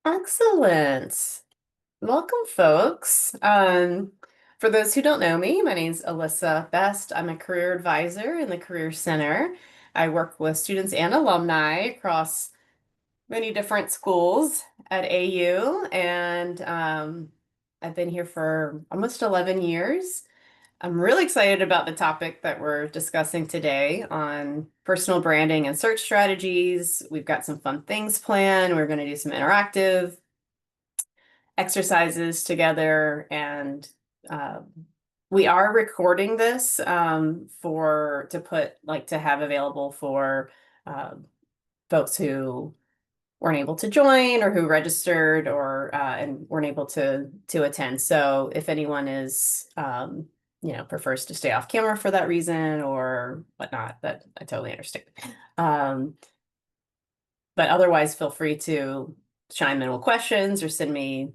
Excellent. Welcome, folks. For those who don't know me, my name is Alyssa Best. I'm a career advisor in the Career Center. I work with students and alumni across many different schools at AU, and I've been here for almost 11 years. I'm really excited about the topic that we're discussing today on personal branding and search strategies. We've got some fun things planned. We're going to do some interactive exercises together, and um, we are recording this for to have available for um, folks who weren't able to join or who registered or and weren't able to attend. So if anyone is prefers to stay off camera for that reason or whatnot, that I totally understand. Um, but otherwise, feel free to chime in with questions or send me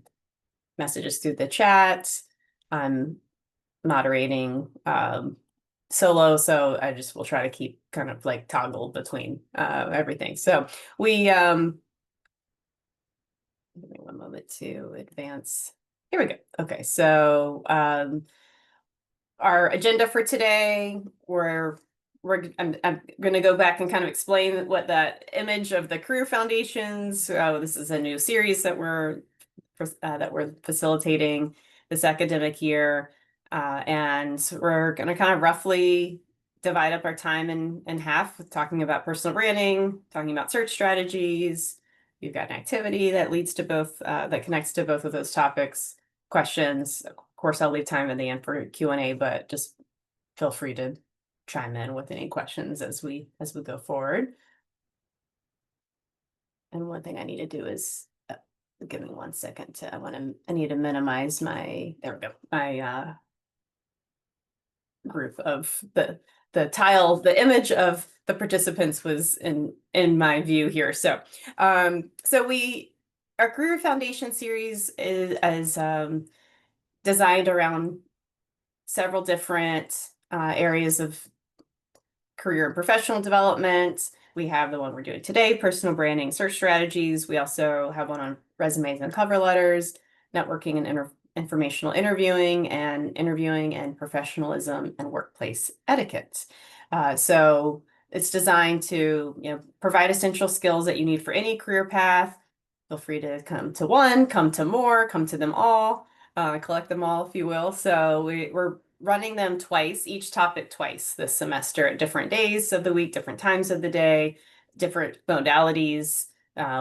messages through the chat. I'm moderating solo, so I just will try to keep kind of like toggle between everything. So we give me one moment to advance. Here we go. Okay, so our agenda for today, I'm going to go back and kind of explain what that image of the career foundations. This is a new series that we're facilitating this academic year. And we're going to kind of roughly divide up our time in half with talking about personal branding, talking about search strategies. We've got an activity that leads to both, that connects to both of those topics, questions. Of course, I'll leave time at the end for Q&A, but just feel free to chime in with any questions as we go forward. And one thing I need to do is give me 1 second I need to minimize there we go, my group of the image of the participants was in my view here. So our Career Foundation series is designed around several different areas of career and professional development. We have the one we're doing today, personal branding, search strategies. We also have one on resumes and cover letters, networking and informational interviewing, and professionalism and workplace etiquette. So it's designed to, provide essential skills that you need for any career path. Feel free to come to one, come to more, come to them all, collect them all, if you will. So we're running them twice, each topic twice this semester at different days of the week, different times of the day, different modalities.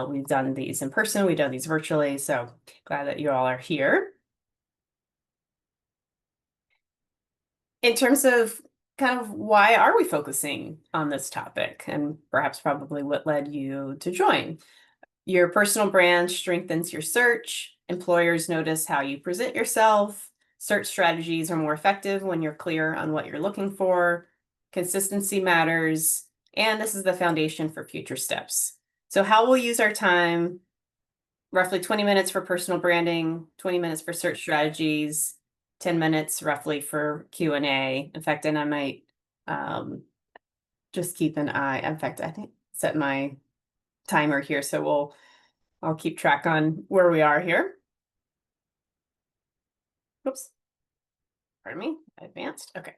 We've done these in person, we've done these virtually, so glad that you all are here. In terms of kind of why are we focusing on this topic, and perhaps probably what led you to join. Your personal brand strengthens your search. Employers notice how you present yourself. Search strategies are more effective when you're clear on what you're looking for. Consistency matters. And this is the foundation for future steps. So how we'll use our time, roughly 20 minutes for personal branding, 20 minutes for search strategies, 10 minutes roughly for Q&A. In fact, and I might just keep an eye. In fact, I think set my timer here, so I'll keep track on where we are here. Oops. Pardon me, I advanced. Okay.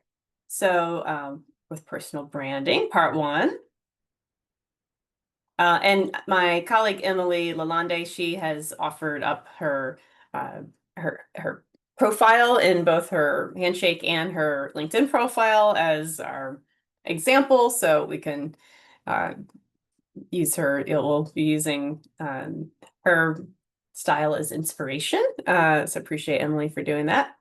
So with personal branding, part one. And my colleague Emily Lalonde, she has offered up her profile in both her Handshake and her LinkedIn profile as our example, so we can use her. We'll be using her style as inspiration. So appreciate Emily for doing that.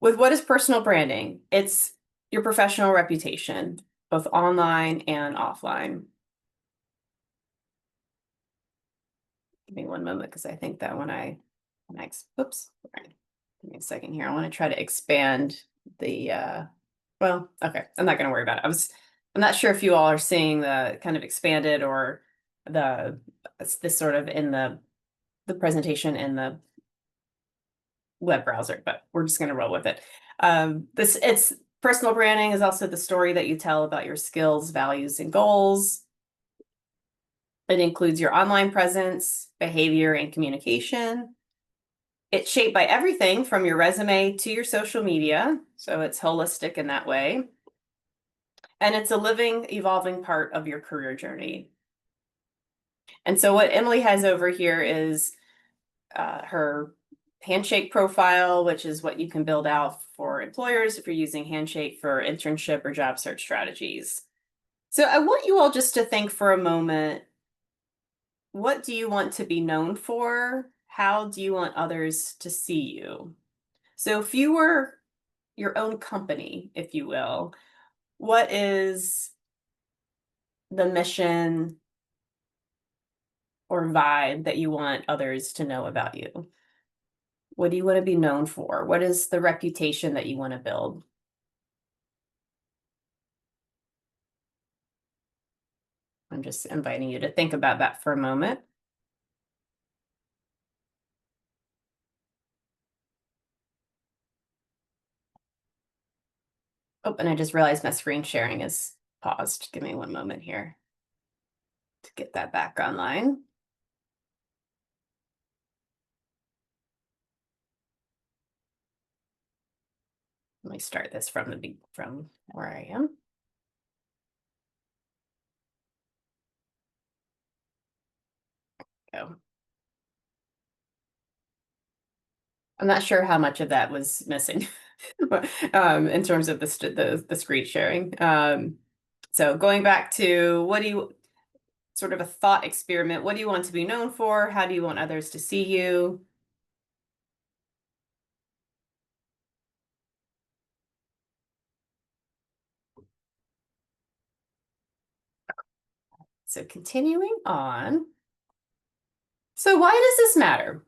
With what is personal branding? It's your professional reputation, both online and offline. Give me one moment because I think that oops, sorry. Give me a second here. I want to try to expand the well, okay, I'm not going to worry about it. I'm not sure if you all are seeing the kind of expanded or this sort of in the presentation in the web browser, but we're just going to roll with it. It's personal branding is also the story that you tell about your skills, values, and goals. It includes your online presence, behavior, and communication. It's shaped by everything from your resume to your social media, so it's holistic in that way. And it's a living, evolving part of your career journey. And so what Emily has over here is her Handshake profile, which is what you can build out for employers if you're using Handshake for internship or job search strategies. So I want you all just to think for a moment, what do you want to be known for? How do you want others to see you? So if you were your own company, if you will, what is the mission or vibe that you want others to know about you? What do you want to be known for? What is the reputation that you want to build? I'm just inviting you to think about that for a moment. Oh, and I just realized my screen sharing is paused. Give me one moment here to get that back online. Let me start this from where I am. Go. I'm not sure how much of that was missing in terms of the screen sharing. So going back to what do you sort of a thought experiment? What do you want to be known for? How do you want others to see you? So continuing on. So why does this matter?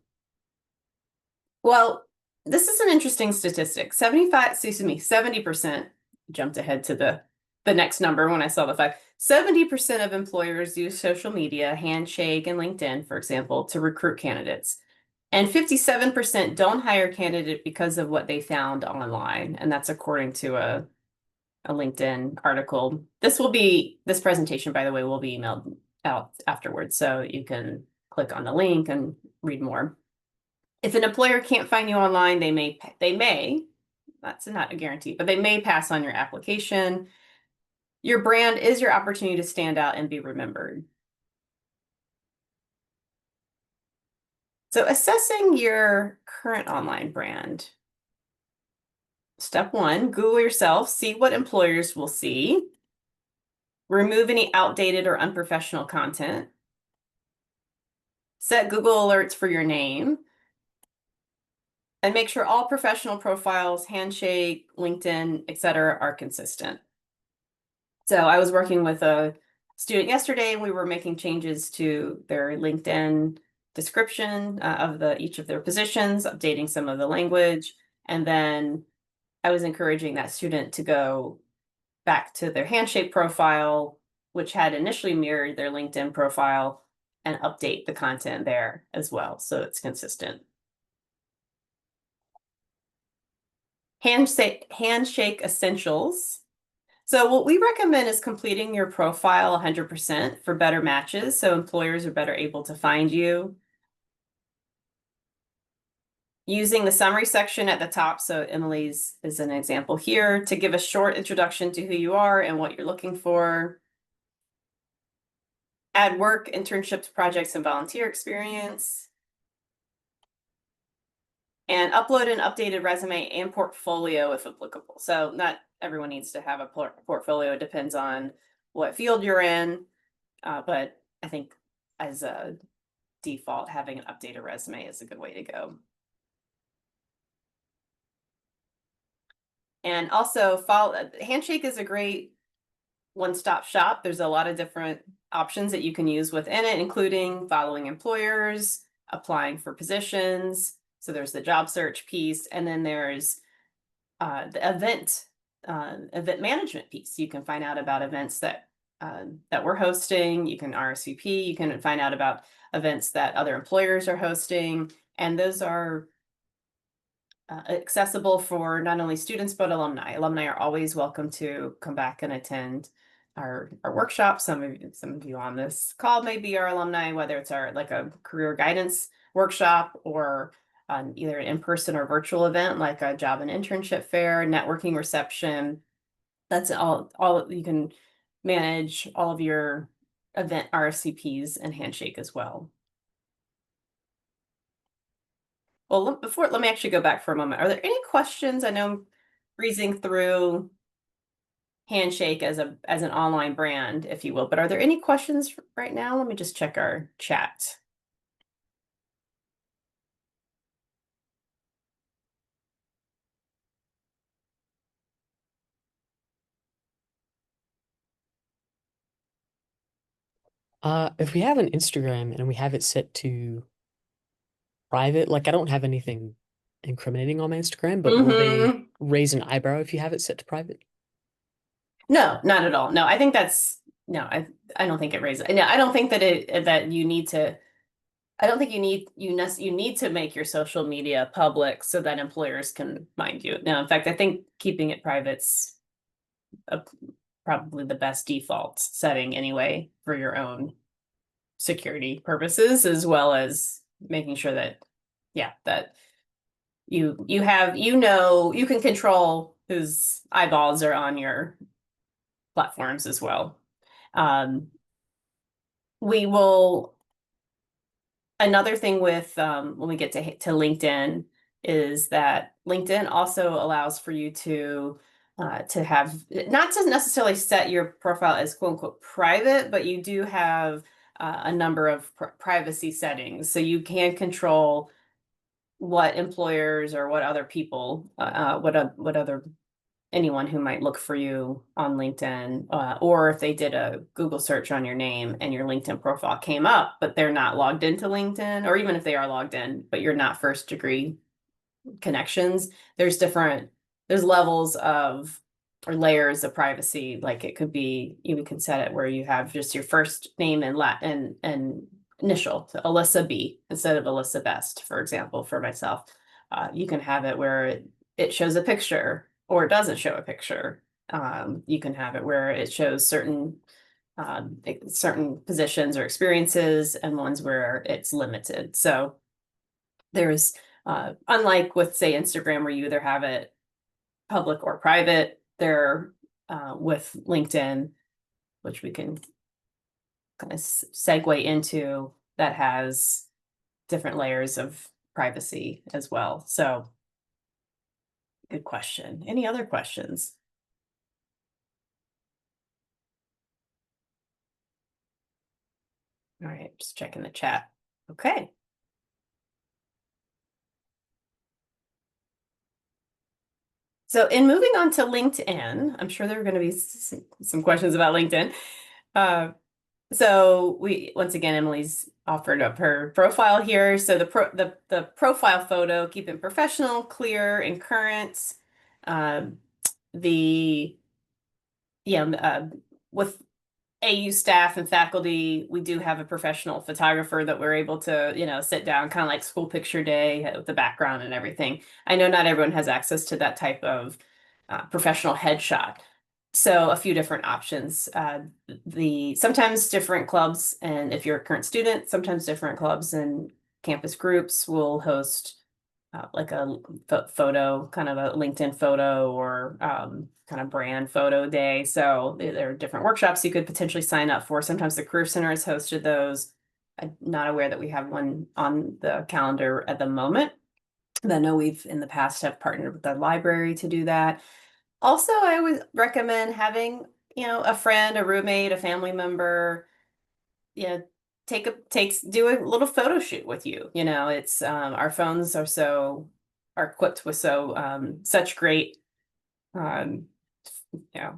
Well, this is an interesting statistic. 70%, jumped ahead to the next number when I saw the fact. 70% of employers use social media, Handshake and LinkedIn, for example, to recruit candidates. And 57% don't hire candidate because of what they found online. And that's according to a LinkedIn article. This presentation, by the way, will be emailed out afterwards. So you can click on the link and read more. If an employer can't find you online, they may, that's not a guarantee, but they may pass on your application. Your brand is your opportunity to stand out and be remembered. So assessing your current online brand. Step one, Google yourself, see what employers will see. Remove any outdated or unprofessional content. Set Google alerts for your name. And make sure all professional profiles, Handshake, LinkedIn, etc., are consistent. So I was working with a student yesterday, and we were making changes to their LinkedIn description of each of their positions, updating some of the language, and then I was encouraging that student to go back to their Handshake profile, which had initially mirrored their LinkedIn profile, and update the content there as well, so it's consistent. Handshake essentials. So what we recommend is completing your profile 100% for better matches, so employers are better able to find you. Using the summary section at the top, so Emily's is an example here, to give a short introduction to who you are and what you're looking for. Add work, internships, projects, and volunteer experience. And upload an updated resume and portfolio if applicable. So not everyone needs to have a portfolio. It depends on what field you're in. But I think as a default, having an updated resume is a good way to go. And also Handshake is a great one-stop shop. There's a lot of different options that you can use within it, including following employers, applying for positions. So there's the job search piece, and then there's the event management piece. You can find out about events that we're hosting. You can RSVP. You can find out about events that other employers are hosting, and those are accessible for not only students but alumni. Alumni are always welcome to come back and attend our workshop. Some of you on this call may be our alumni, whether it's our like a career guidance workshop or either an in-person or virtual event like a job and internship fair, networking reception. That's all you can manage all of your event RSVPs and Handshake as well. Well, let me actually go back for a moment. Are there any questions? I know I'm breezing through Handshake as an online brand, if you will, but are there any questions right now? Let me just check our chat. If we have an Instagram and we have it set to private, like I don't have anything incriminating on my Instagram, but will they Hmm. raise an eyebrow if you have it set to private? No, not at all. No, I think that's no, I don't think it raises. No, I don't think that that you need to. I don't think you need to make your social media public so that employers can find you. No, in fact, I think keeping it private's a, probably the best default setting anyway for your own security purposes, as well as making sure that, yeah, that you have, you can control whose eyeballs are on your platforms as well. Um, we will, another thing with when we get to LinkedIn is that LinkedIn also allows for you to have not to necessarily set your profile as quote unquote private, but you do have a number of privacy settings, so you can control what employers or what other people, what other anyone who might look for you on LinkedIn, or if they did a Google search on your name and your LinkedIn profile came up, but they're not logged into LinkedIn, or even if they are logged in, but you're not first degree connections, there's levels of or layers of privacy. Like it could be, you can set it where you have just your first name and and initial, so Alyssa B instead of Alyssa Best, for example, for myself. You can have it where it shows a picture or it doesn't show a picture. You can have it where it shows certain positions or experiences and ones where it's limited. So there's unlike with say Instagram where you either have it public or private, there with LinkedIn, which we can kind of segue into, that has different layers of privacy as well. So good question. Any other questions? All right, just checking the chat. Okay. So in moving on to LinkedIn, I'm sure there are going to be some questions about LinkedIn. Uh, so we, once again, Emily's offered up her profile here. So the profile photo, keep it professional, clear, and current. Um, the yeah, with AU staff and faculty, we do have a professional photographer that we're able to, sit down, kind of like school picture day with the background and everything. I know not everyone has access to that type of professional headshot. So a few different options. The sometimes different clubs, and if you're a current student, sometimes different clubs and campus groups will host like a photo, kind of a LinkedIn photo or kind of brand photo day. So there are different workshops you could potentially sign up for. Sometimes the Career Center has hosted those. I'm not aware that we have one on the calendar at the moment. I know we've in the past have partnered with the library to do that. Also, I would recommend having, a friend, a roommate, a family member, you know, do a little photo shoot with you. It's our phones are equipped with such great um you know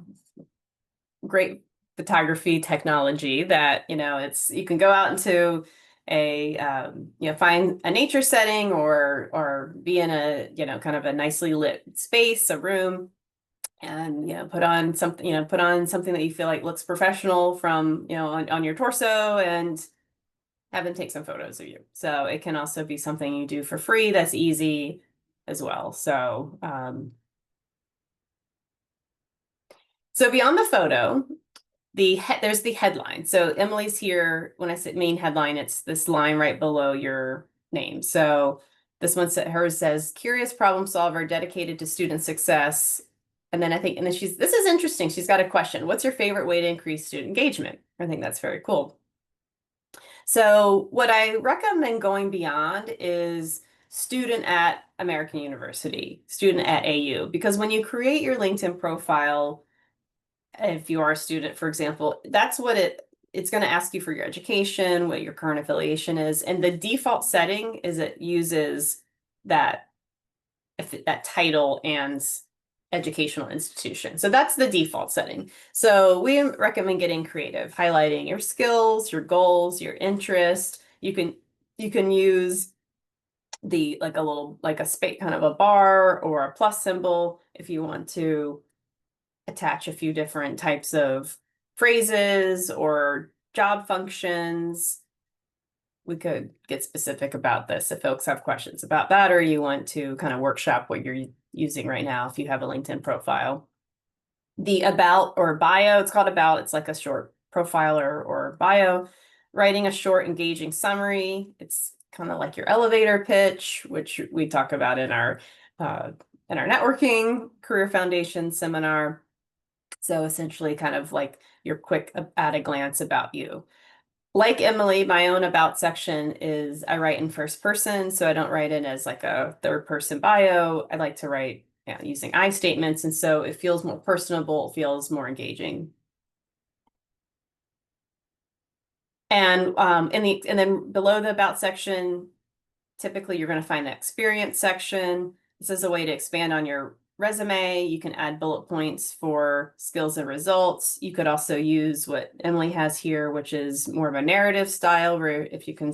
great photography technology that it's you can go out into a find a nature setting or be in a kind of a nicely lit space, a room, and put on something that you feel like looks professional from on your torso, and have them take some photos of you. So it can also be something you do for free that's easy as well. So beyond the photo, There's the headline. So Emily's here. When I say main headline, it's this line right below your name. So this one said hers says curious problem solver dedicated to student success. And then and then this is interesting. She's got a question. What's your favorite way to increase student engagement? I think that's very cool. So what I recommend going beyond is student at American University, student at AU, because when you create your LinkedIn profile, if you are a student, for example, that's what it's going to ask you for your education, what your current affiliation is, and the default setting is it uses that that title and educational institution. So that's the default setting. So we recommend getting creative, highlighting your skills, your goals, your interest. You can use the like a little like a space kind of a bar or a plus symbol if you want to attach a few different types of phrases or job functions. We could get specific about this if folks have questions about that, or you want to kind of workshop what you're using right now if you have a LinkedIn profile. The about or bio, it's called about, it's like a short profile or bio. Writing a short, engaging summary. It's kind of like your elevator pitch, which we talk about in our networking career foundation seminar. So essentially kind of like your quick at a glance about you. Like Emily, my own about section is I write in first person, so I don't write in as like a third person bio. I like to write using I statements, and so it feels more personable, it feels more engaging. And and then below the about section, typically you're going to find the experience section. This is a way to expand on your resume. You can add bullet points for skills and results. You could also use what Emily has here, which is more of a narrative style, where if you can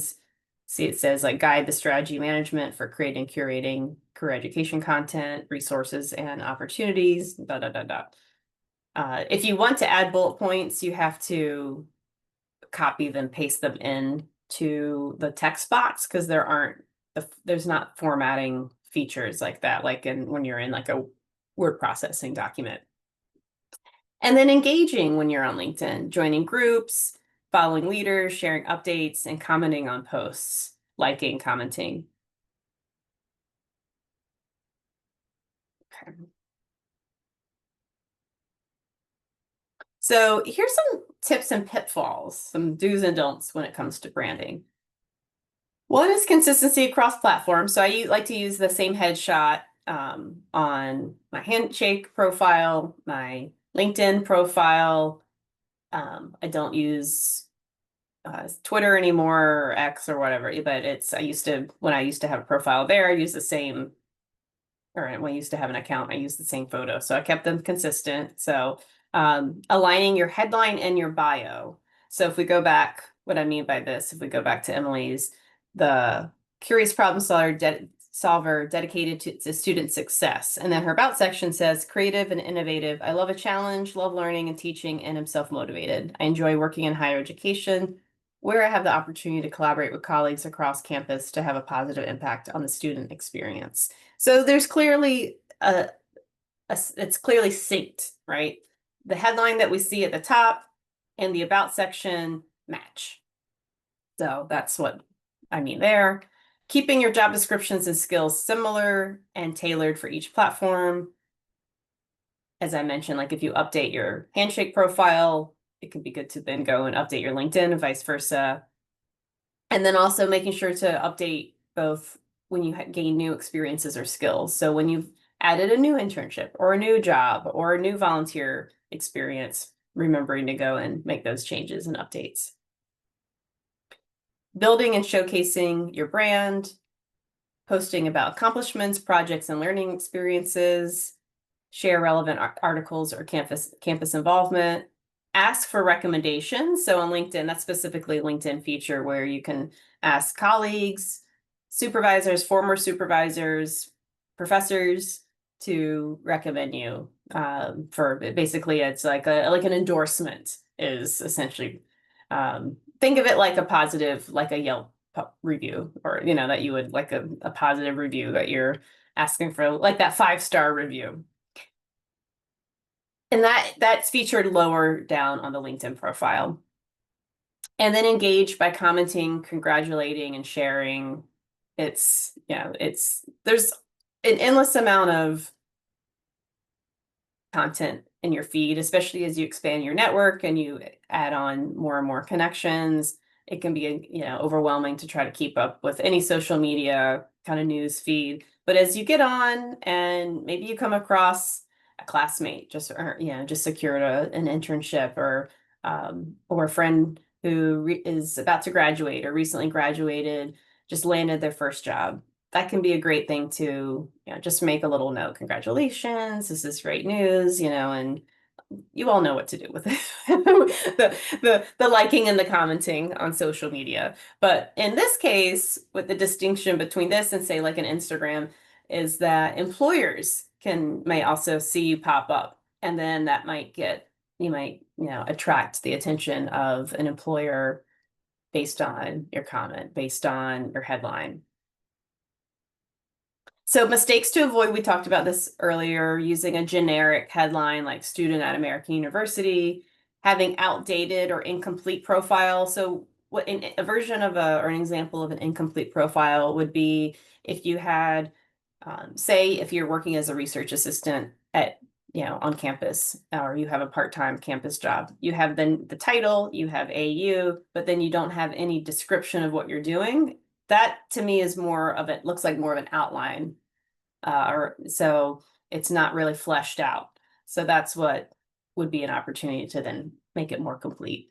see it says like guide the strategy management for creating, curating career education content, resources, and opportunities, da da da da. If you want to add bullet points, you have to copy them, paste them in to the text box because there's not formatting features like that, like when you're in like a word processing document. And then engaging when you're on LinkedIn, joining groups, following leaders, sharing updates, and commenting on posts, liking, commenting. Okay. So here's some tips and pitfalls, some do's and don'ts when it comes to branding. One is consistency across platforms. So I like to use the same headshot on my Handshake profile, my LinkedIn profile. I don't use Twitter anymore or X or whatever, but when I used to have a profile there, I used the same, or when I used to have an account, I used the same photo. So I kept them consistent. So aligning your headline and your bio. So if we go back, what I mean by this, if we go back to Emily's, the curious problem solver dedicated to student success. And then her about section says creative and innovative. I love a challenge, love learning and teaching, and am self-motivated. I enjoy working in higher education, where I have the opportunity to collaborate with colleagues across campus to have a positive impact on the student experience. So there's clearly it's clearly synced, right? The headline that we see at the top and the about section match. So that's what I mean there. Keeping your job descriptions and skills similar and tailored for each platform. As I mentioned, like if you update your Handshake profile, it can be good to then go and update your LinkedIn and vice versa. And then also making sure to update both when you gain new experiences or skills. So when you've added a new internship or a new job or a new volunteer experience, remembering to go and make those changes and updates. Building and showcasing your brand, posting about accomplishments, projects, and learning experiences, share relevant articles or campus involvement, ask for recommendations. So on LinkedIn, that's specifically a LinkedIn feature where you can ask colleagues, supervisors, former supervisors, professors to recommend you for basically it's like an endorsement is essentially think of it like a positive, like a Yelp review, or that you would like a positive review that you're asking for, like that 5-star review. And that's featured lower down on the LinkedIn profile. And then engage by commenting, congratulating, and sharing. There's an endless amount of content in your feed, especially as you expand your network and you add on more and more connections. It can be, overwhelming to try to keep up with any social media kind of news feed. But as you get on and maybe you come across a classmate just secured an internship, or a friend who is about to graduate or recently graduated, just landed their first job, that can be a great thing to, just make a little note. Congratulations, this is great news, and you all know what to do with it. The liking and the commenting on social media. But in this case, with the distinction between this and say like an Instagram, is that employers may also see you pop up. And then that you might, attract the attention of an employer based on your comment, based on your headline. So mistakes to avoid, we talked about this earlier, using a generic headline like student at American University, having outdated or incomplete profile. So what a version of or an example of an incomplete profile would be if you had, say, if you're working as a research assistant on campus, or you have a part-time campus job, you have then the title, you have AU, but then you don't have any description of what you're doing. That to me is looks like more of an outline, or so it's not really fleshed out. So that's what would be an opportunity to then make it more complete.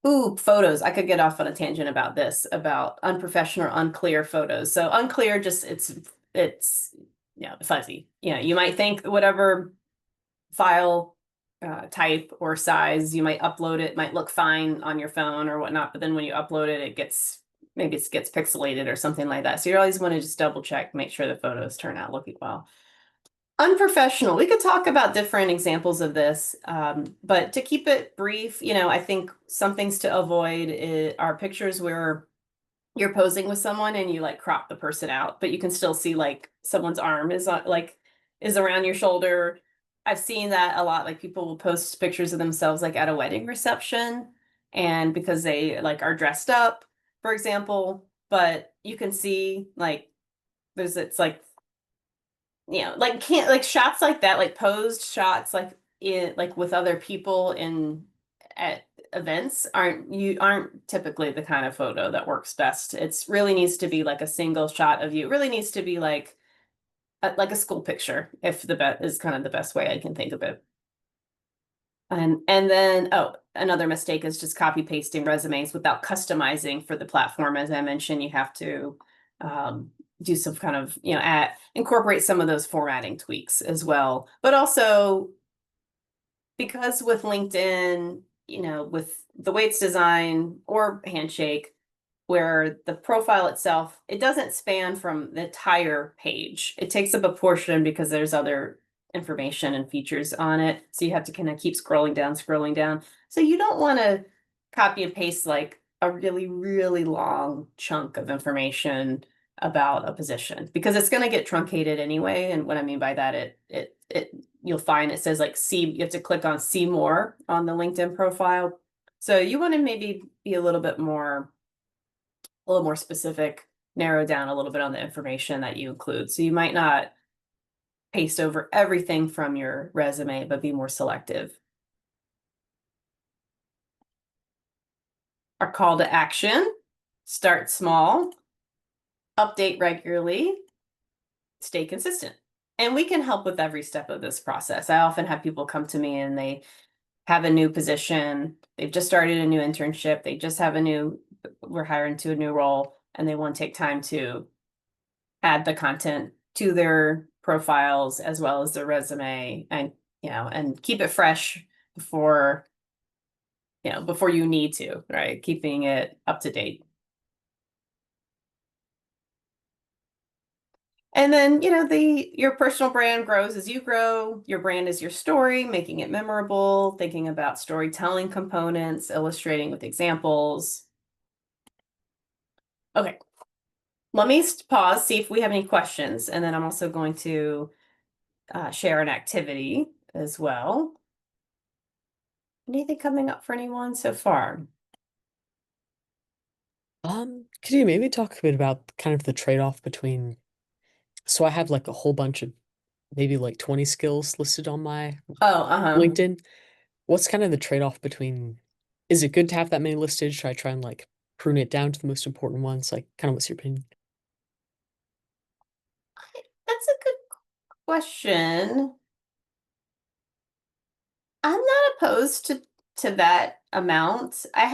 Ooh, photos. I could get off on a tangent about this, about unprofessional or unclear photos. So unclear, just it's fuzzy. You might think whatever file type or size you might upload, it might look fine on your phone or whatnot, but then when you upload it, maybe it gets pixelated or something like that. So you always want to just double check, make sure the photos turn out looking well. Unprofessional. We could talk about different examples of this, but to keep it brief, I think some things to avoid are pictures where you're posing with someone and you like crop the person out, but you can still see like someone's arm is around your shoulder. I've seen that a lot. Like people will post pictures of themselves like at a wedding reception, and because they like are dressed up, for example, but you can see like it's like, like can't like shots like that, like posed shots like with other people at events aren't typically the kind of photo that works best. It's really needs to be like a single shot of you. It really needs to be like a school picture, if the bet is kind of the best way I can think of it. And then, another mistake is just copy pasting resumes without customizing for the platform. As I mentioned, you have to do some kind of, incorporate some of those formatting tweaks as well. But also, because with LinkedIn, with the way it's designed, or Handshake, where the profile itself, it doesn't span from the entire page. It takes up a portion because there's other information and features on it. So you have to kind of keep scrolling down, scrolling down. So you don't want to copy and paste like a really, really long chunk of information about a position, because it's going to get truncated anyway. And what I mean by that, it you'll find it says like you have to click on see more on the LinkedIn profile. So you want to maybe be a little more specific, narrow down a little bit on the information that you include. So you might not paste over everything from your resume, but be more selective. Our call to action: start small, update regularly, stay consistent. And we can help with every step of this process. I often have people come to me and they have a new position, they've just started a new internship, we're hiring to a new role, and they want to take time to add the content to their profiles as well as their resume, and keep it fresh before you need to, right? Keeping it up to date. And then, your personal brand grows as you grow. Your brand is your story, making it memorable, thinking about storytelling components, illustrating with examples. Okay, let me pause, see if we have any questions, and then I'm also going to share an activity as well. Anything coming up for anyone so far? Could you maybe talk a bit about kind of the trade-off between, so I have like a whole bunch of maybe like 20 skills listed on my Oh, uh-huh. LinkedIn. What's kind of the trade-off between, is it good to have that many listed? Should I try and like prune it down to the most important ones? Like, kind of what's your opinion? That's a good question. I'm not opposed to that amount. I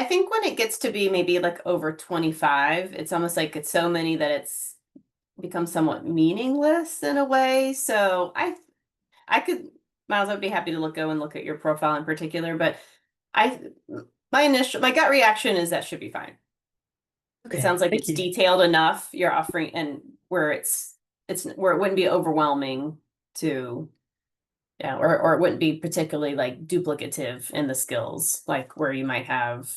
think when it gets to be maybe like over 25, it's almost like it's so many that it's become somewhat meaningless in a way. So I could Miles, I'd be happy to go and look at your profile in particular, but I my gut reaction is that should be fine. It Okay, sounds like thank it's you. detailed enough you're offering and where it's where it wouldn't be overwhelming to yeah, or it wouldn't be particularly like duplicative in the skills, like where you might have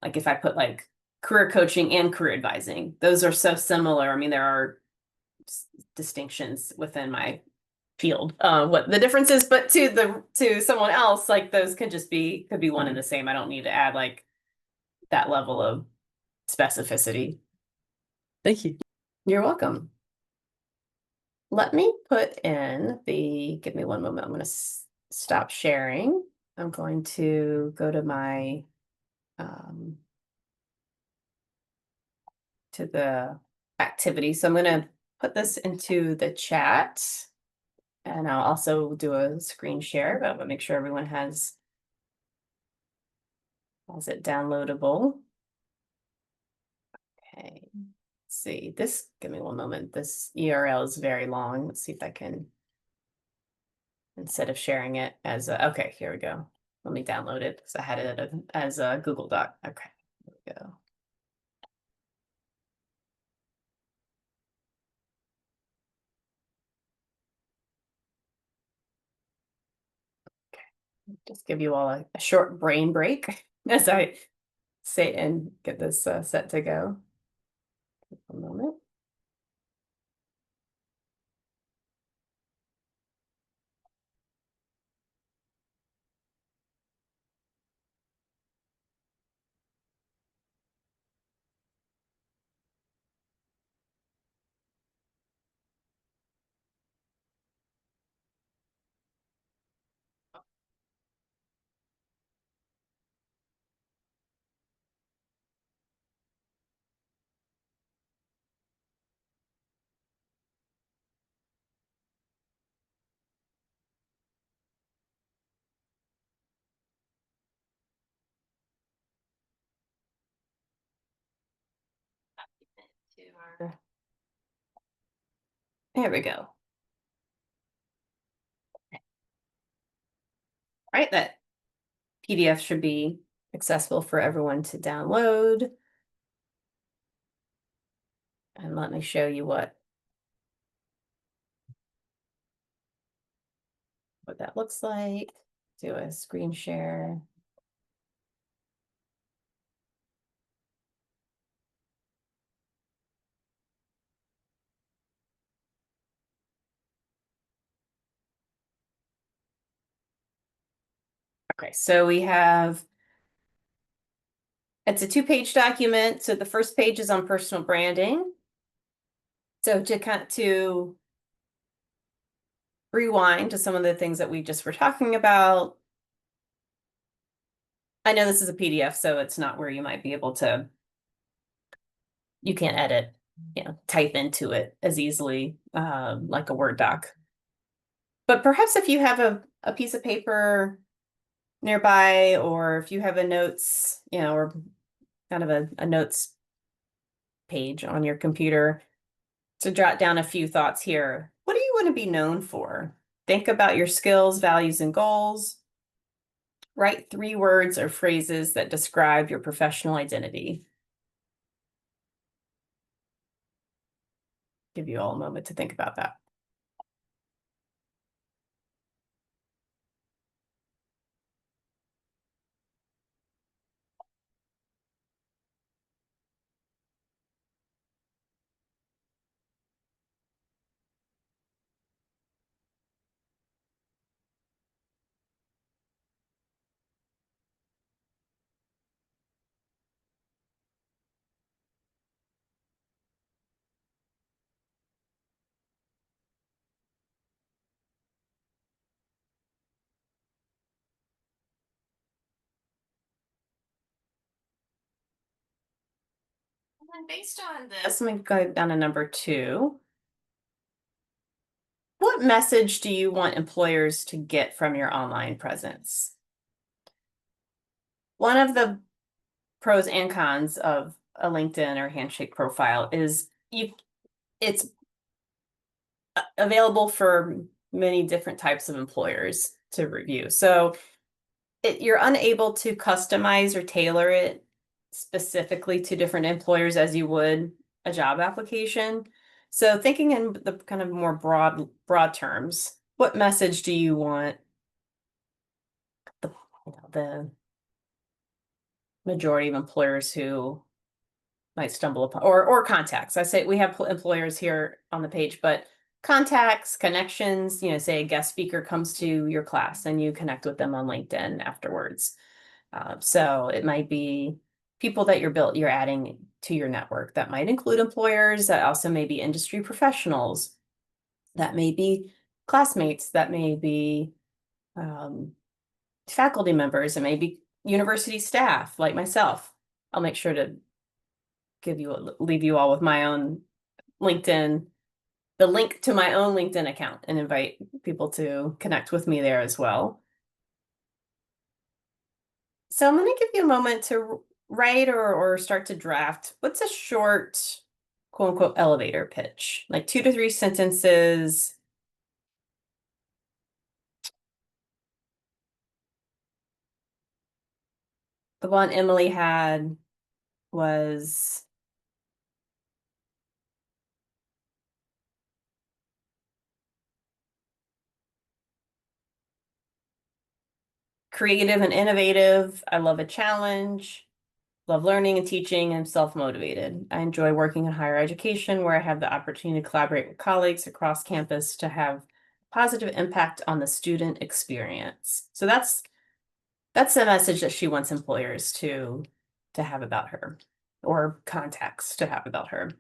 like if I put like career coaching and career advising, those are so similar. I mean, there are distinctions within my field, what the difference is, but to someone else, like those could be one and the same. I don't need to add like that level of specificity. Thank you. You're welcome. Let me put in give me one moment. I'm going to stop sharing. I'm going to go to um, to the activity. So I'm going to put this into the chat and I'll also do a screen share, but I'll make sure everyone has it downloadable. Okay. Let's see, give me one moment. This URL is very long. Let's see if I can, instead of sharing it okay, here we go. Let me download it because I had it as a Google Doc. Okay, here we go. Just give you all a short brain break as I say and get this set to go. A moment. To There we go. All right, that PDF should be accessible for everyone to download. And let me show you what that looks like. Do a screen share. Okay, so it's a 2-page document. So the first page is on personal branding. So to rewind to some of the things that we just were talking about. I know this is a PDF, so it's not where you might be able to, you can't edit, type into it as easily like a Word doc. But perhaps if you have a piece of paper nearby, or if you have a notes, or kind of a notes page on your computer to jot down a few thoughts here. What do you want to be known for? Think about your skills, values, and goals. Write 3 words or phrases that describe your professional identity. Give you all a moment to think about that. And based on this, I'm going to go down to number two. What message do you want employers to get from your online presence? One of the pros and cons of a LinkedIn or Handshake profile is it's available for many different types of employers to review. So you're unable to customize or tailor it specifically to different employers as you would a job application. So thinking in the kind of more broad terms, what message do you want the the majority of employers who might stumble upon or contacts? I say we have employers here on the page, but contacts, connections, say a guest speaker comes to your class and you connect with them on LinkedIn afterwards. So it might be people that you're adding to your network. That might include employers, that also may be industry professionals, that may be classmates, that may be um, faculty members, it may be university staff like myself. I'll make sure to leave you all with my own LinkedIn, the link to my own LinkedIn account, and invite people to connect with me there as well. So I'm going to give you a moment to write or start to draft. What's a short, quote unquote, elevator pitch? Like 2 to 3 sentences. The one Emily had was creative and innovative. I love a challenge. Love learning and teaching and self-motivated. I enjoy working in higher education where I have the opportunity to collaborate with colleagues across campus to have positive impact on the student experience. So that's the message that she wants employers to have about her or contacts to have about her.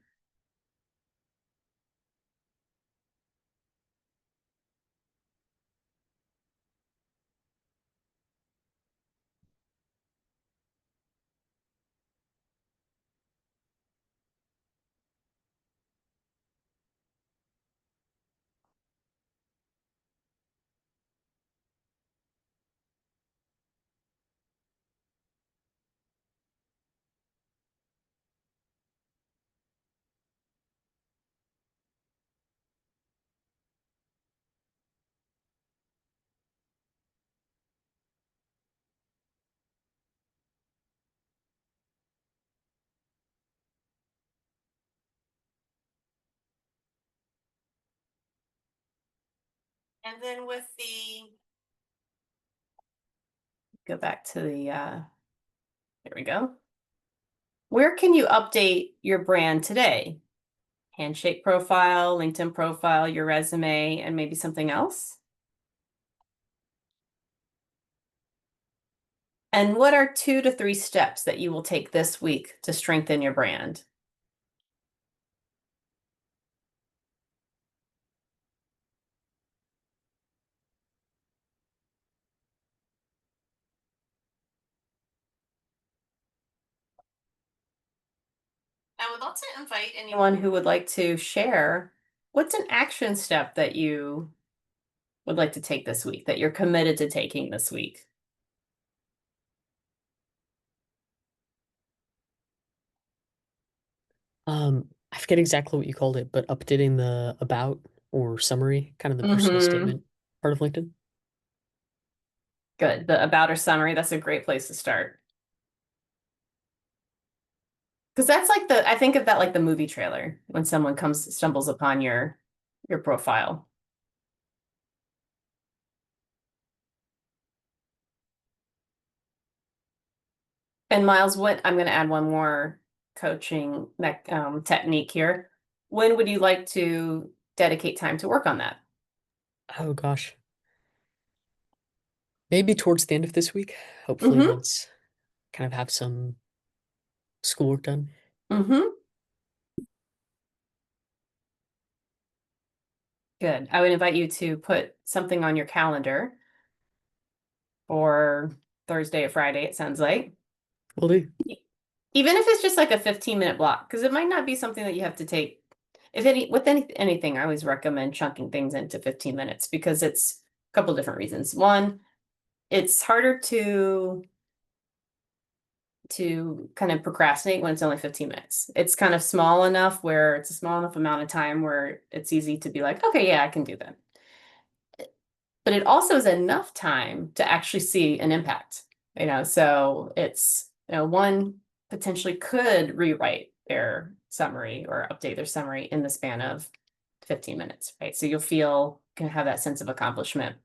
And then with go back to there we go. Where can you update your brand today? Handshake profile, LinkedIn profile, your resume, and maybe something else? And what are 2 to 3 steps that you will take this week to strengthen your brand? I would love to invite anyone who would like to share what's an action step that you would like to take this week, that you're committed to taking this week. I forget exactly what you called it, but updating the about or summary, kind of the personal Mm-hmm. statement part of LinkedIn. Good. The about or summary, that's a great place to start. Because that's like I think of that like the movie trailer when someone stumbles upon your profile. And Miles, what I'm going to add one more coaching technique here. When would you like to dedicate time to work on that? Oh gosh. Maybe towards the end of this week. Hopefully Mm-hmm. once kind of have some schoolwork done. Mm-hmm. Good. I would invite you to put something on your calendar for Thursday or Friday, it sounds like. Will do. Even if it's just like a 15-minute block, because it might not be something that you have to take. If any, with anything, I always recommend chunking things into 15 minutes because it's a couple different reasons. One, it's harder to kind of procrastinate when it's only 15 minutes. It's kind of small enough where it's a small enough amount of time where it's easy to be like, okay, yeah, I can do that. But it also is enough time to actually see an impact, so one potentially could rewrite their summary or update their summary in the span of 15 minutes, right? So you'll can have that sense of accomplishment.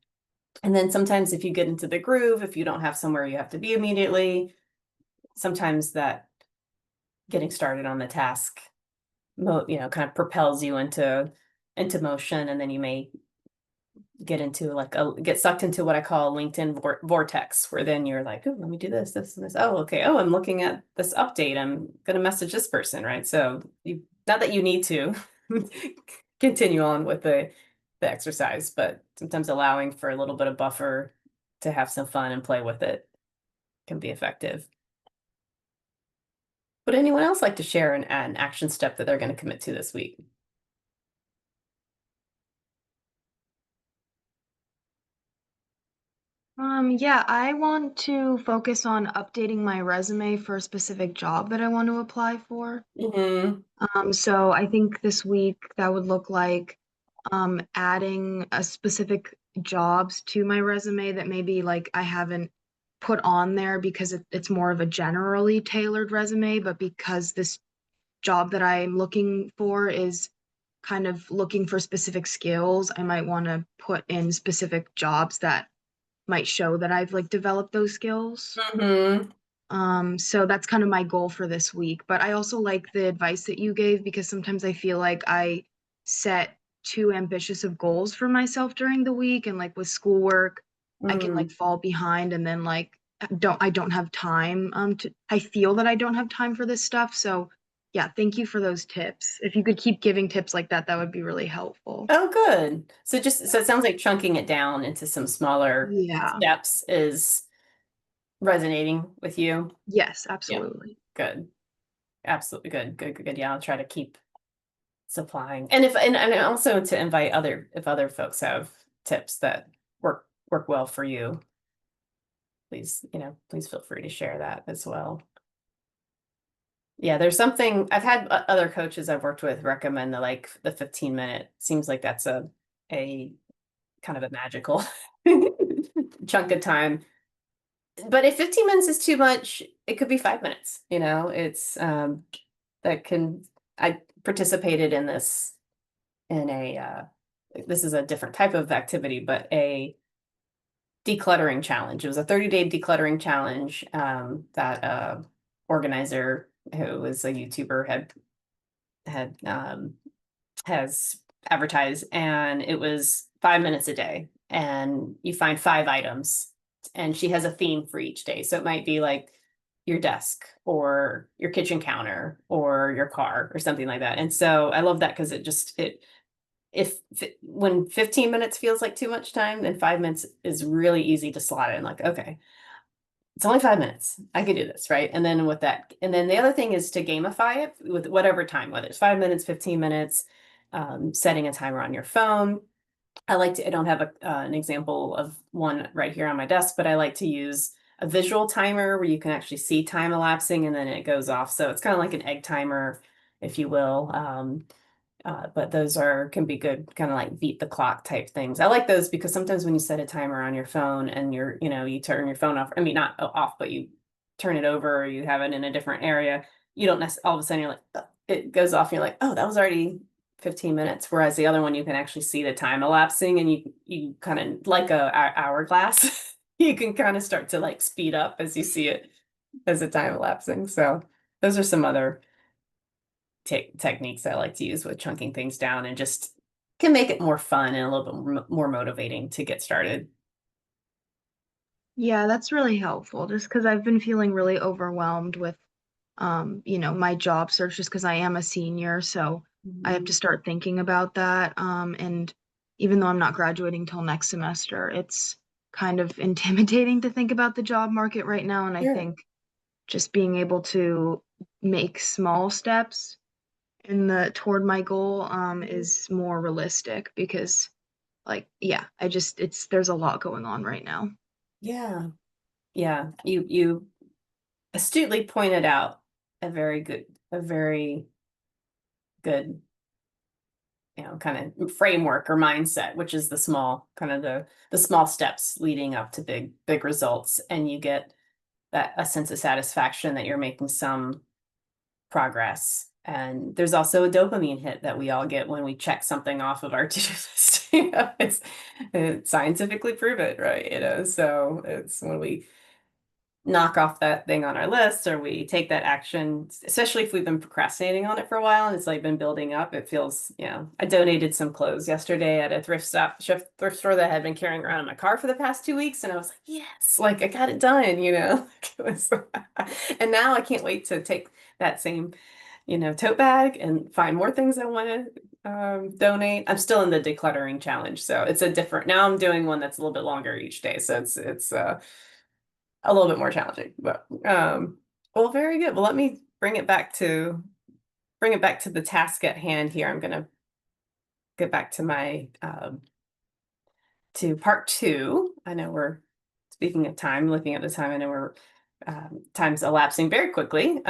And then sometimes if you get into the groove, if you don't have somewhere you have to be immediately, sometimes that getting started on the task, kind of propels you into motion, and then you may get sucked into what I call LinkedIn vortex, where then you're like, oh, let me do this, this, and this. Oh, okay. Oh, I'm looking at this update. I'm gonna message this person, right? So not that you need to continue on with the exercise, but sometimes allowing for a little bit of buffer to have some fun and play with it can be effective. Would anyone else like to share an action step that they're going to commit to this week? Yeah, I want to focus on updating my resume for a specific job that I want to apply for. Hmm. So I think this week that would look like adding a specific jobs to my resume that maybe like I haven't put on there because it's more of a generally tailored resume, but because this job that I'm looking for is kind of looking for specific skills, I might want to put in specific jobs that might show that I've like developed those skills. Hmm. So that's kind of my goal for this week. But I also like the advice that you gave because sometimes I feel like I set too ambitious of goals for myself during the week and like with schoolwork, I can like Mm. fall behind and then like I don't have time to I feel that I don't have time for this stuff. So yeah, thank you for those tips. If you could keep giving tips like that, that would be really helpful. Oh, good. So it sounds like chunking it down into some smaller Yeah. steps is resonating with you. Yes, Yeah, absolutely. good. Absolutely good. Good, good, good. Yeah, I'll try to keep supplying. And also to invite if other folks have tips that work well for you, please feel free to share that as well. Yeah, there's something I've had other coaches I've worked with recommend the 15-minute. Seems like that's a kind of a magical chunk of time. But if 15 minutes is too much, it could be 5 minutes. It's that can I participated in this in a this is a different type of activity, but a decluttering challenge. It was a 30-day decluttering challenge that organizer who was a YouTuber had has advertised, and it was 5 minutes a day, and you find 5 items, and she has a theme for each day. So it might be like your desk or your kitchen counter or your car or something like that. And so I love that because it just it if when 15 minutes feels like too much time, then 5 minutes is really easy to slot in. Like, okay, it's only 5 minutes. I can do this, right? And then the other thing is to gamify it with whatever time, whether it's 5 minutes, 15 minutes, setting a timer on your phone. I don't have an example of one right here on my desk, but I like to use a visual timer where you can actually see time elapsing and then it goes off. So it's kind of like an egg timer, if you will. But those can be good, kind of like beat the clock type things. I like those because sometimes when you set a timer on your phone and you turn your phone off, I mean, not off, but you turn it over or you have it in a different area, you don't necessarily, all of a sudden you're like, it goes off and you're like, oh, that was already 15 minutes. Whereas the other one, you can actually see the time elapsing and you kind of like a hourglass, you can kind of start to like speed up as you see it as the time elapsing. So those are some other techniques I like to use with chunking things down and just can make it more fun and a little bit more motivating to get started. Yeah, that's really helpful just because I've been feeling really overwhelmed with my job search just because I am a senior, so I have to Mhm. start thinking about that. And even though I'm not graduating till next semester, it's kind of intimidating to think about the job market right now. And I Sure. think just being able to make small steps in the toward my goal is more realistic because like yeah, there's a lot going on right now. Yeah. Yeah. You astutely pointed out a very good, kind of framework or mindset, which is the small, kind of the small steps leading up to big results. And you get that a sense of satisfaction that you're making some progress. And there's also a dopamine hit that we all get when we check something off of our to-do list. It's scientifically proven, right? So it's when we knock off that thing on our list or we take that action, especially if we've been procrastinating on it for a while and it's like been building up, it feels, I donated some clothes yesterday at a thrift store that I had been carrying around in my car for the past 2 weeks. And I was like, yes, like I got it done, It was, and now I can't wait to take that same, tote bag and find more things I want to donate. I'm still in the decluttering challenge. So it's now I'm doing one that's a little bit longer each day. So it's a little bit more challenging, but well, very good. Well, let me bring it back to the task at hand here. I'm gonna get back to my to part two. I know we're speaking of time, looking at the time. I know we're time's elapsing very quickly.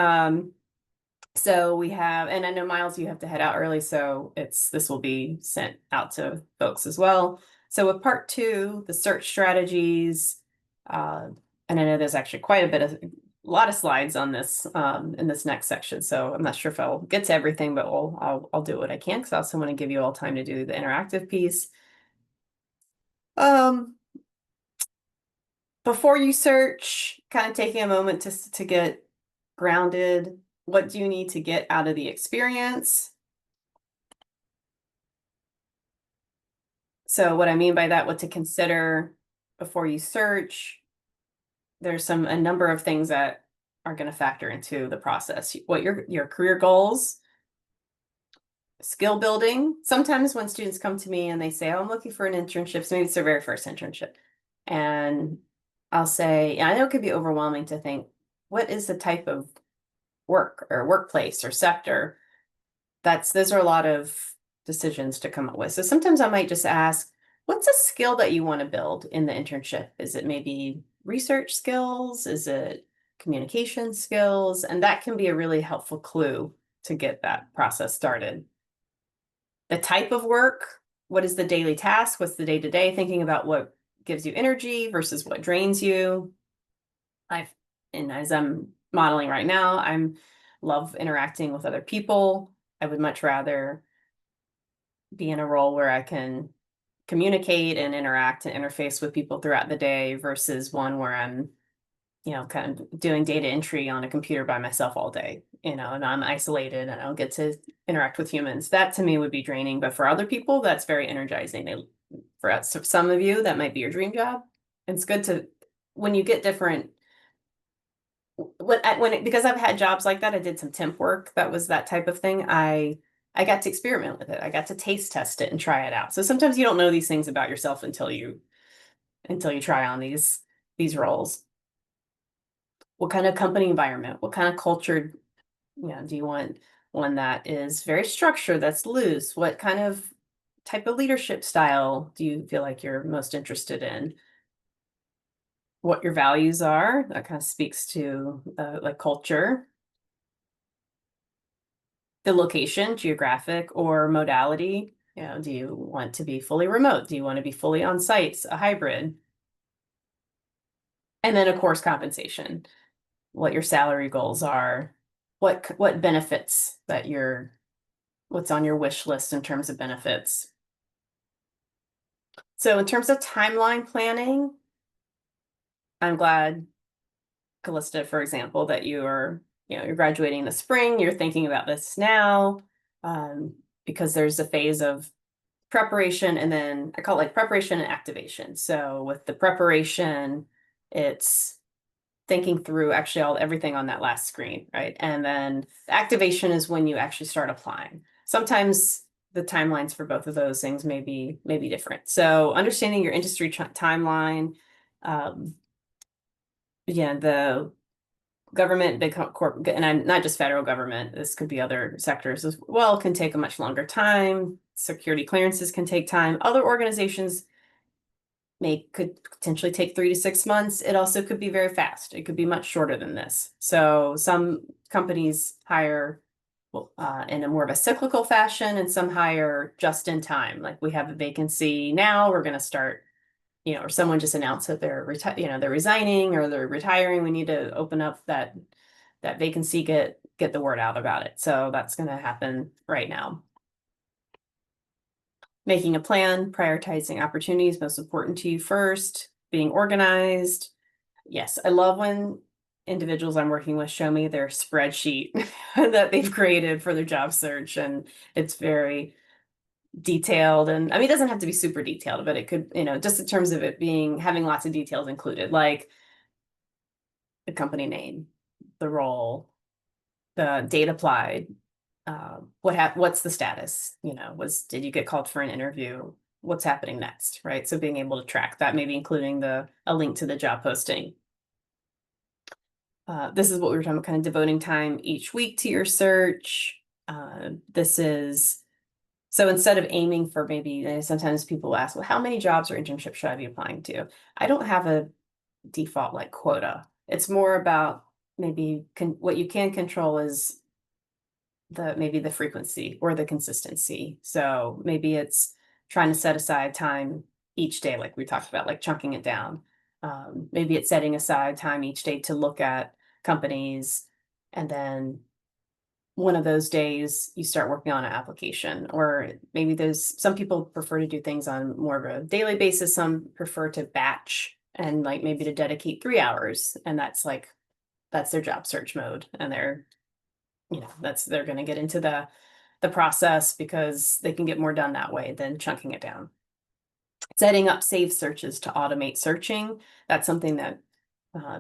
So we have, and I know Miles, you have to head out early, so this will be sent out to folks as well. So with part two, the search strategies, and I know there's actually a lot of slides on this in this next section. So I'm not sure if I'll get to everything, but I'll do what I can because I also want to give you all time to do the interactive piece. Before you search, kind of taking a moment to get grounded. What do you need to get out of the experience? So what I mean by that, what to consider before you search, there's a number of things that are going to factor into the process. What your career goals, skill building. Sometimes when students come to me and they say, oh, I'm looking for an internship, so maybe it's their very first internship. And I'll say, I know it could be overwhelming to think, what is the type of work or workplace or sector? Those are a lot of decisions to come up with. So sometimes I might just ask, what's a skill that you want to build in the internship? Is it maybe research skills? Is it communication skills? And that can be a really helpful clue to get that process started. The type of work, what is the daily task? What's the day-to-day? Thinking about what gives you energy versus what drains you. And as I'm modeling right now, love interacting with other people. I would much rather be in a role where I can communicate and interact and interface with people throughout the day versus one where I'm, kind of doing data entry on a computer by myself all day, and I'm isolated and I don't get to interact with humans. That to me would be draining, but for other people, that's very energizing. For some of you, that might be your dream job. It's good when you get different because I've had jobs like that. I did some temp work that was that type of thing. I got to experiment with it. I got to taste test it and try it out. So sometimes you don't know these things about yourself until you try on these roles. What kind of company environment? What kind of culture, do you want? One that is very structured, that's loose? What kind of type of leadership style do you feel like you're most interested in? What your values are, that kind of speaks to like culture. The location, geographic or modality. Do you want to be fully remote? Do you want to be fully on site, a hybrid? And then of course, compensation, what your salary goals are, what benefits what's on your wish list in terms of benefits. So in terms of timeline planning, I'm glad, Callista, for example, that you're graduating in the spring, you're thinking about this now, because there's a phase of preparation and then I call it like preparation and activation. So with the preparation, it's thinking through actually everything on that last screen, right? And then the activation is when you actually start applying. Sometimes the timelines for both of those things may be different. So understanding your industry timeline, yeah, the government, big corp, and I'm not just federal government, this could be other sectors as well, can take a much longer time. Security clearances can take time. Other organizations could potentially take 3 to 6 months. It also could be very fast. It could be much shorter than this. So some companies hire in a more of a cyclical fashion, and some hire just in time. Like we have a vacancy now, we're going to start, or someone just announced that they're they're resigning or they're retiring. We need to open up that vacancy, get the word out about it. So that's going to happen right now. Making a plan, prioritizing opportunities most important to you first, being organized. Yes, I love when individuals I'm working with show me their spreadsheet that they've created for their job search, and it's very detailed. And I mean, it doesn't have to be super detailed, but it could, just in terms of it having lots of details included, like the company name, the role, the date applied, what's the status, did you get called for an interview? What's happening next, right? So being able to track that, maybe including a link to the job posting. This is what we were talking about, kind of devoting time each week to your search. So instead of aiming for maybe, sometimes people ask, well, how many jobs or internships should I be applying to? I don't have a default like quota. It's more about maybe what you can control is maybe the frequency or the consistency. So maybe it's trying to set aside time each day, like we talked about, like chunking it down. Maybe it's setting aside time each day to look at companies, and then one of those days you start working on an application. Or maybe some people prefer to do things on more of a daily basis. Some prefer to batch and like maybe to dedicate 3 hours, and that's their job search mode, and they're going to get into the process because they can get more done that way than chunking it down. Setting up saved searches to automate searching. That's something that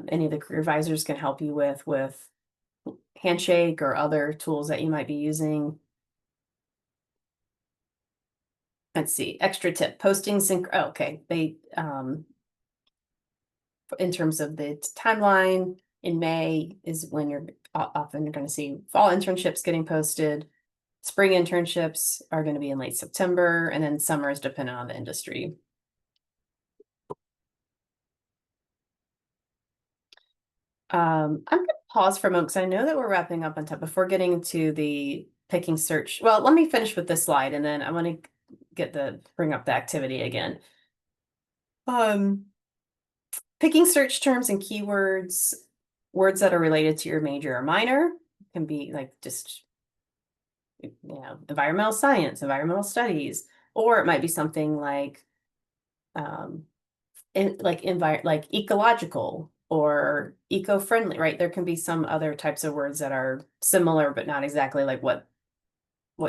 any of the career advisors can help you with Handshake or other tools that you might be using. Let's see, extra tip, posting sync. Oh, okay, in terms of the timeline, in May is when you're going to see fall internships getting posted. Spring internships are going to be in late September, and then summer is dependent on the industry. I'm going to pause for a moment because I know that we're wrapping up on time before getting into the picking search. Well, let me finish with this slide, and then I want to bring up the activity again. Picking search terms and keywords, words that are related to your major or minor, can be like just environmental science, environmental studies, or it might be something like like ecological or eco-friendly, right? There can be some other types of words that are similar but not exactly like what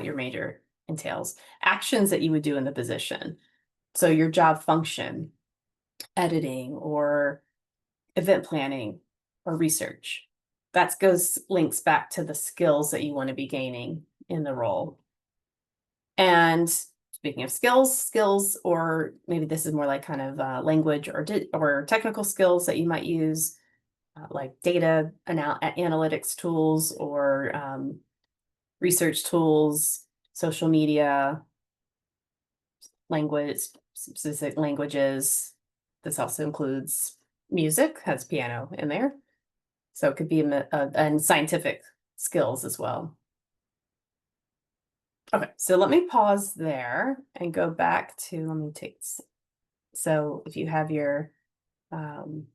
your major entails. Actions that you would do in the position. So your job function, editing or event planning or research. That links back to the skills that you want to be gaining in the role. And speaking of skills, or maybe this is more like kind of language or technical skills that you might use, like data analytics tools or research tools, social media, specific languages. This also includes music, has piano in there. So it could be and scientific skills as well. Okay, so let me pause there and go back to, let me take, so if you have your, the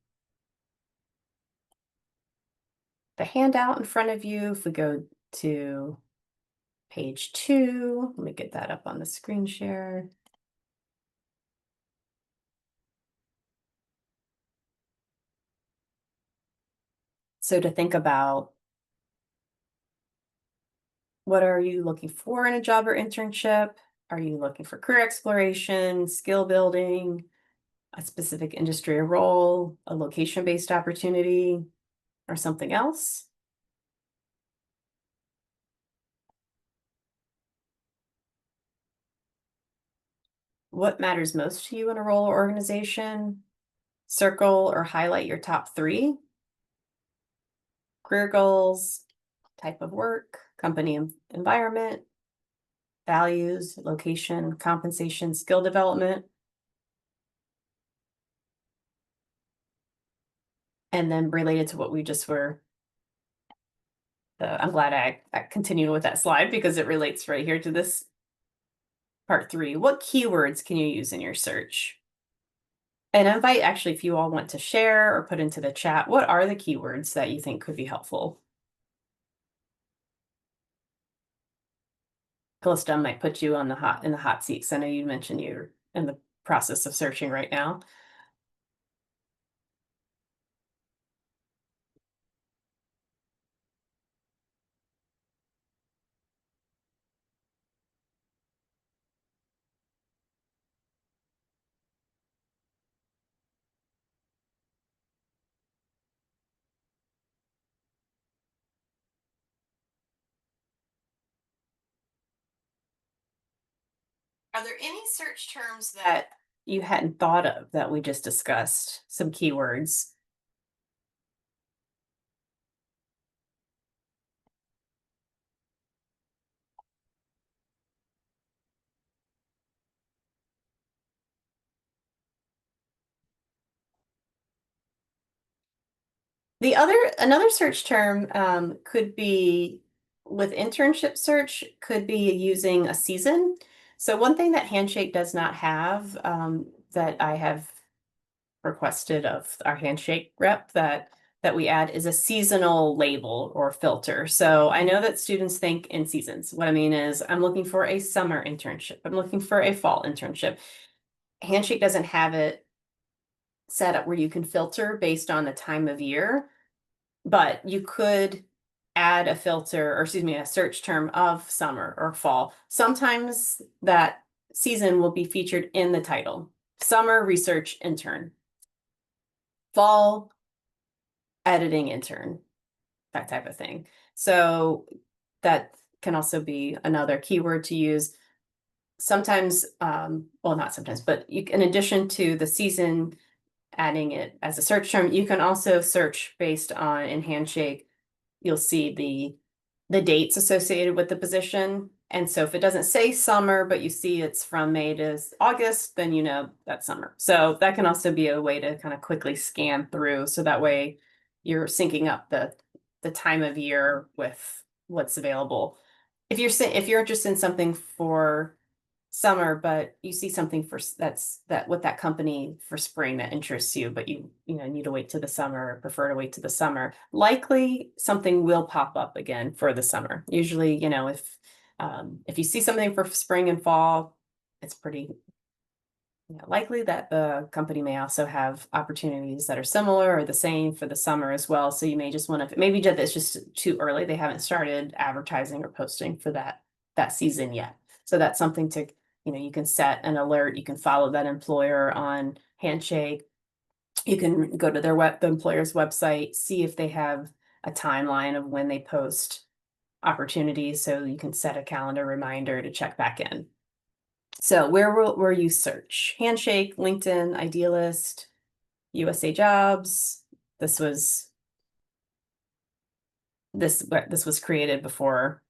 handout in front of you, if we go to page 2, let me get that up on the screen share. So to think about, what are you looking for in a job or internship? Are you looking for career exploration, skill building, a specific industry or role, a location-based opportunity, or something else? What matters most to you in a role or organization? Circle or highlight your top 3. career goals, type of work, company environment, values, location, compensation, skill development. And then related to what we just were, I'm glad I continued with that slide because it relates right here to this part 3. What keywords can you use in your search? And I invite actually if you all want to share or put into the chat, what are the keywords that you think could be helpful? Calista might put you on in the hot seat, because I know you mentioned you're in the process of searching right now. Are there any search terms that you hadn't thought of that we just discussed? Some keywords. Another search term could be with internship search, could be using a season. So one thing that Handshake does not have that I have requested of our Handshake rep that we add is a seasonal label or filter. So I know that students think in seasons. What I mean is I'm looking for a summer internship. I'm looking for a fall internship. Handshake doesn't have it set up where you can filter based on the time of year, but you could add a filter, or excuse me, a search term of summer or fall. Sometimes that season will be featured in the title. Summer research intern. Fall editing intern, that type of thing. So that can also be another keyword to use. Sometimes, well, not sometimes, but in addition to the season, adding it as a search term, you can also search based on in Handshake. You'll see the dates associated with the position. And so if it doesn't say summer, but you see it's from May to August, then you know that's summer. So that can also be a way to kind of quickly scan through. So that way you're syncing up the time of year with what's available. If you're interested in something for summer, but you see something for that with that company for spring that interests you, but you need to wait to the summer, or prefer to wait to the summer, likely something will pop up again for the summer. Usually, if you see something for spring and fall, it's pretty likely that the company may also have opportunities that are similar or the same for the summer as well. So you may just want to, maybe it's just too early. They haven't started advertising or posting for that season yet. So that's something to, you can set an alert. You can follow that employer on Handshake. You can go to the employer's website, see if they have a timeline of when they post opportunities. So you can set a calendar reminder to check back in. So where you search? Handshake, LinkedIn, Idealist, USA Jobs. This was created before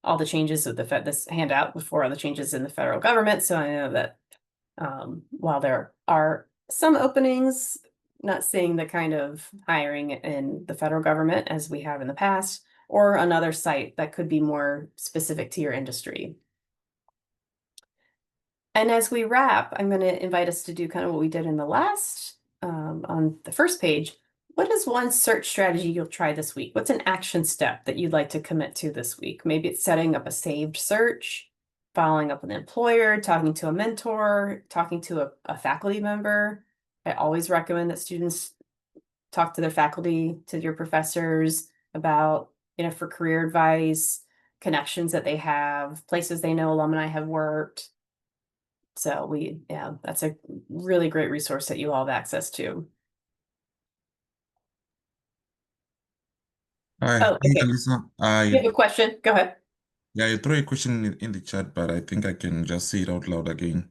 all the changes of this handout before all the changes in the federal government. So I know that while there are some openings, not seeing the kind of hiring in the federal government as we have in the past, or another site that could be more specific to your industry. And as we wrap, I'm going to invite us to do kind of what we did in the last, on the first page. What is one search strategy you'll try this week? What's an action step that you'd like to commit to this week? Maybe it's setting up a saved search, following up with an employer, talking to a mentor, talking to a faculty member. I always recommend that students talk to their faculty, to your professors about, for career advice, connections that they have, places they know alumni have worked. So that's a really great resource that you all have access to. Hi, Oh, okay. Alyssa. You have a question? Go ahead. Yeah, you throw a question in the chat, but I think I can just say it out loud again.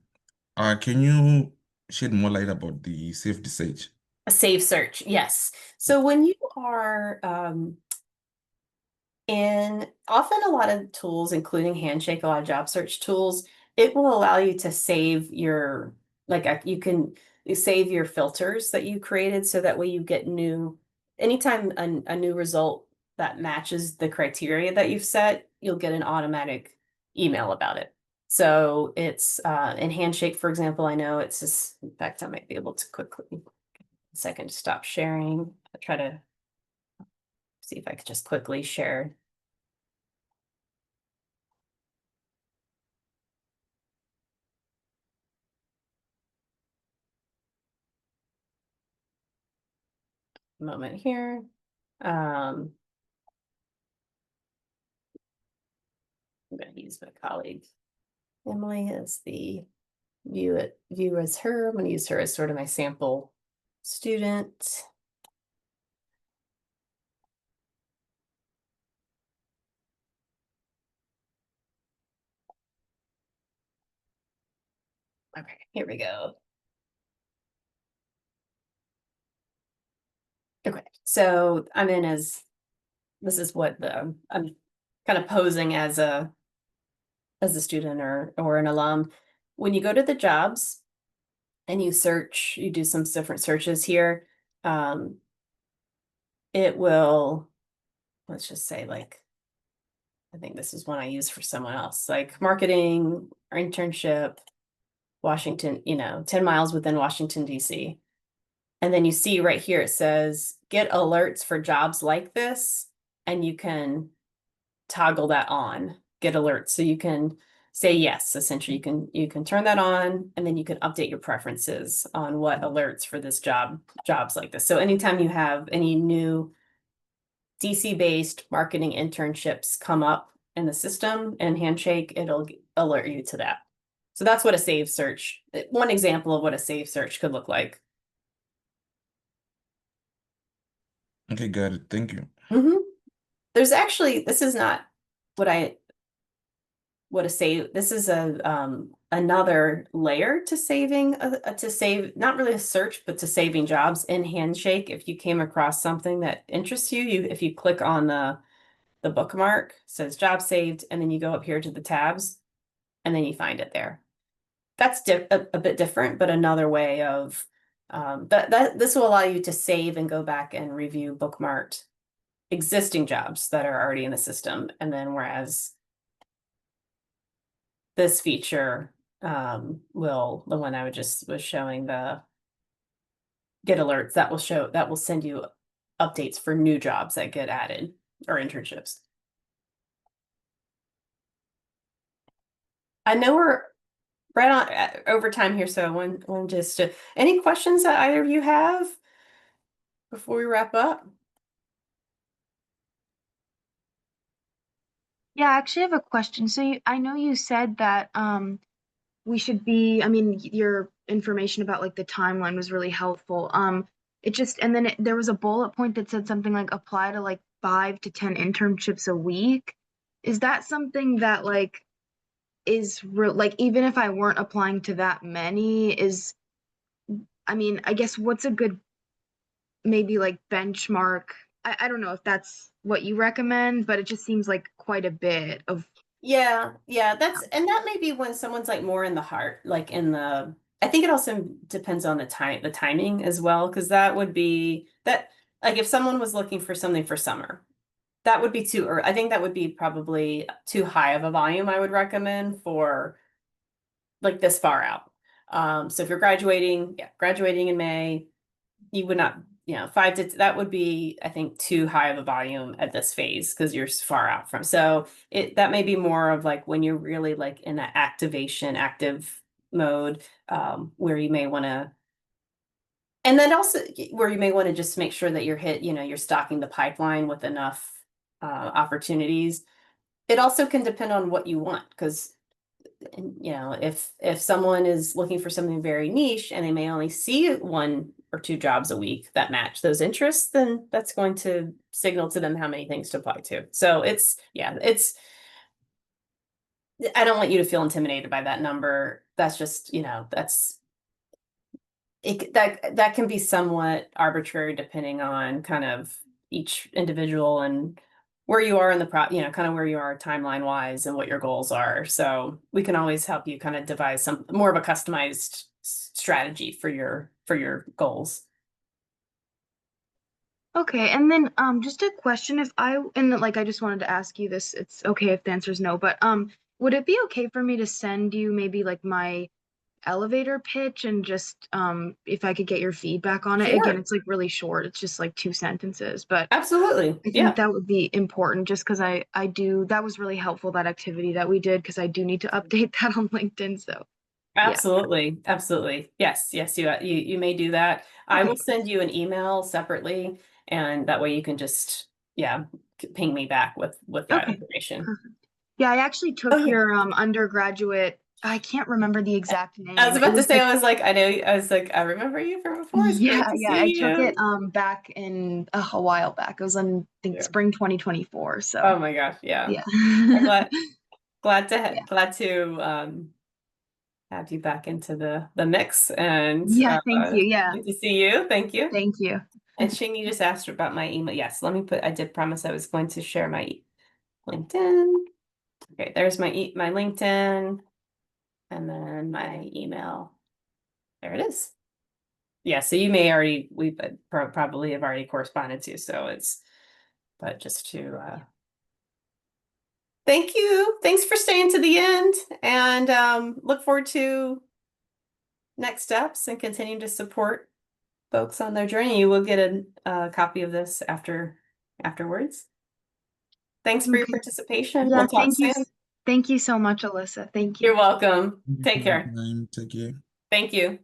Can you shed more light about the safety search? A save search, yes. So when you are in often a lot of tools, including Handshake, a lot of job search tools, it will allow you to save your you save your filters that you created so that way you get anytime a new result that matches the criteria that you've set, you'll get an automatic email about it. So it's in Handshake, for example, I know it's just, in fact, I might be able to quickly second to stop sharing. I'll try to see if I could just quickly share. Moment here. I'm going to use my colleague Emily as the view as her. I'm going to use her as sort of my sample student. Okay, here we go. Okay, so I'm in as this is what I'm kind of posing as a student or an alum. When you go to the jobs and you search, you do some different searches here. It will, let's just say, like, I think this is one I use for someone else, like marketing or internship, Washington, 10 miles within Washington, D.C. And then you see right here, it says get alerts for jobs like this, and you can toggle that on, get alerts. So you can say yes, essentially you can turn that on, and then you can update your preferences on what alerts for this jobs like this. So anytime you have any new DC-based marketing internships come up in the system and Handshake, it'll alert you to that. So that's what a save search, one example of what a save search could look like. Okay, got it. Thank you. There's actually, this is not what a save, this is another layer to saving, to save, not really a search, but to saving jobs in Handshake. If you came across something that interests you, if you click on the bookmark, says job saved, and then you go up here to the tabs, and then you find it there. That's a bit different, but another way of this will allow you to save and go back and review bookmarked existing jobs that are already in the system. And then whereas this feature the one I was showing, the get alerts, that will send you updates for new jobs that get added or internships. I know we're right on over time here, so one just any questions that either of you have before we wrap up? Yeah, I actually have a question. So I know you said that we should be, I mean, your information about like the timeline was really helpful. It just, and then there was a bullet point that said something like apply to like 5 to 10 internships a week. Is that something that like is real, like even if I weren't applying to that many, I mean, I guess what's a good maybe like benchmark? I don't know if that's what you recommend, but it just seems like quite a bit of. Yeah, and that may be when someone's like more in the heart, like I think it also depends on the timing as well, because that would be that, like if someone was looking for something for summer, that would be too, or I think that would be probably too high of a volume I would recommend for like this far out. So if you're graduating in May, you would not, 5 to that would be, I think, too high of a volume at this phase because you're far out from. So that may be more of like when you're really like in an active mode, where you may want to, and then also where you may want to just make sure that you're stocking the pipeline with enough opportunities. It also can depend on what you want, because if someone is looking for something very niche and they may only see 1 or 2 jobs a week that match those interests, then that's going to signal to them how many things to apply to. So I don't want you to feel intimidated by that number. That's just, that can be somewhat arbitrary depending on kind of each individual and where you are in the kind of where you are timeline wise and what your goals are. So we can always help you kind of devise some more of a customized strategy for your goals. Okay, and then just a question, I just wanted to ask you this, it's okay if the answer is no, but would it be okay for me to send you maybe like my elevator pitch and just if I could get your feedback on it? Again, Sure. it's like really short, it's just like 2 sentences, but Absolutely. I think Yeah. that would be important just because that was really helpful, that activity that we did, because I do need to update that on LinkedIn. So yeah. Absolutely. Absolutely. Yes. Yes. You may do that. I Okay. will send you an email separately, and that way you can just, ping me back with that Okay. information. Perfect. Yeah, I actually took Okay. your undergraduate, I can't remember the exact name. I was It about to was say, like, I was like, I remember you from before. It's great yeah, to yeah, I see took it you. back in a while back. It was in, I think, Yeah. spring 2024. So Oh my gosh. Yeah. yeah. I'm glad Yeah. to have you back into the mix, and Yeah, thank you. Yeah. good to see you. Thank you. Thank you. And Shing, you just asked about my email. Yes, I did promise I was going to share my LinkedIn. Okay, there's my LinkedIn, and then my email. There it is. Yeah, so you may already, we probably have already corresponded to, but just to, thank you. Thanks for staying to the end, and look forward to next steps and continuing to support folks on their journey. You will get a copy of this afterwards. Thanks for your Okay. participation. Yeah, We'll talk soon. thank you so much, Alyssa. Thank you. You're welcome. Thank you Take for your care. time. Take care. Thank you.